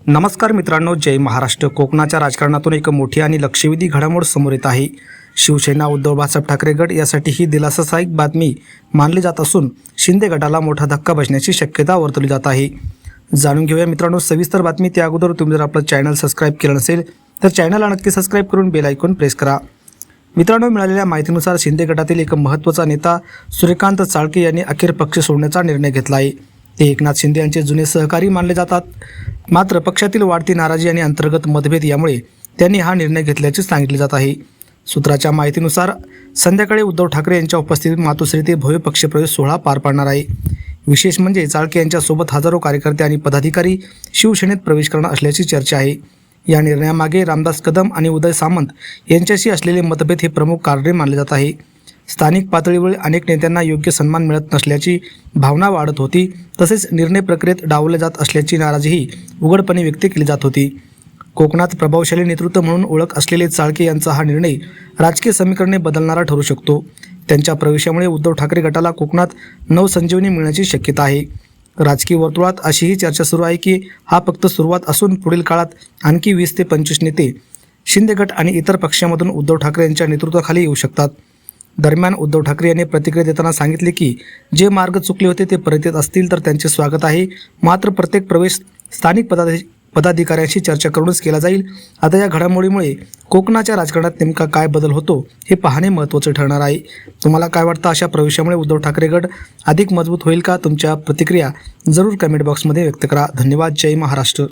नमस्कार मित्रांनो, जय महाराष्ट्र। कोकणाच्या राजकारणातून एक मोठी आणि लक्षवेधी घडामोड समोर येत आहे। शिवसेना उद्धव बाळासाहेब ठाकरे गट यासाठी ही दिलासादायक बातमी मानली जात असून शिंदे गटाला मोठा धक्का बसण्याची शक्यता वर्तवली जात आहे। जाणून घेऊया मित्रांनो सविस्तर बातमी। त्या अगोदर तुम्ही जर आपलं चॅनल सबस्क्राइब केलं नसेल तर चॅनलला नक्की सबस्क्राइब करून बेल आयकॉन प्रेस करा। मित्रांनो, मिळालेल्या माहितीनुसार शिंदे गटातील एक महत्त्वाचा नेता सूर्यकांत चाळके यांनी अखेर पक्ष सोडण्याचा निर्णय घेतला आहे। ते एकनाथ शिंदे यांचे जुने सहकारी मानले जातात। मात्र पक्षातील वाढती नाराजी आणि अंतर्गत मतभेद यामुळे त्यांनी हा निर्णय घेतल्याचे सांगितले जात आहे। सूत्राच्या माहितीनुसार संध्याकाळी उद्धव ठाकरे यांच्या उपस्थितीत मातोश्री ते भव्य पक्षप्रवेश सोहळा पार पाडणार आहे। विशेष म्हणजे चाळके यांच्यासोबत हजारो कार्यकर्ते आणि पदाधिकारी शिवसेनेत प्रवेश करणार असल्याची चर्चा आहे। या निर्णयामागे रामदास कदम आणि उदय सामंत यांच्याशी असलेले मतभेद हे प्रमुख कारणे मानले जात आहे। स्थानिक पातळीवर अनेक नेत्यांना योग्य सन्मान मिळत नसल्याची भावना वाढत होती। तसेच निर्णय प्रक्रियेत डावलले जात असल्याची नाराजीही उघडपणे व्यक्त केली जात होती। कोकणात प्रभावशाली नेतृत्व म्हणून ओळख असलेले चाळके यांचा हा निर्णय राजकीय समीकरणे बदलणारा ठरू शकतो। त्यांच्या प्रवेशामुळे उद्धव ठाकरे गटाला कोकणात नवसंजीवनी मिळण्याची शक्यता आहे। राजकीय वर्तुळात अशीही चर्चा सुरू आहे की हा फक्त सुरुवात असून पुढील काळात आणखी 20 ते 25 नेते शिंदे गट आणि इतर पक्षांमधून उद्धव ठाकरे यांच्या नेतृत्वाखाली येऊ शकतात। दरम्यान उद्धव ठाकरे यांनी प्रतिक्रिया देताना सांगितले की जे मार्ग चुकले होते ते परत येत असतील तर त्यांचे स्वागत आहे। मात्र प्रत्येक प्रवेश स्थानिक पदाधिकाऱ्यांशी चर्चा करूनच केला जाईल। आता या घडामोडीमुळे कोकणाच्या राजकारणात नेमका काय बदल होतो हे पाहणे महत्त्वाचे ठरणार आहे। तुम्हाला काय वाटतं, अशा प्रवेशामुळे उद्धव ठाकरे गट अधिक मजबूत होईल का? तुमच्या प्रतिक्रिया जरूर कमेंट बॉक्समध्ये व्यक्त करा। धन्यवाद। जय महाराष्ट्र।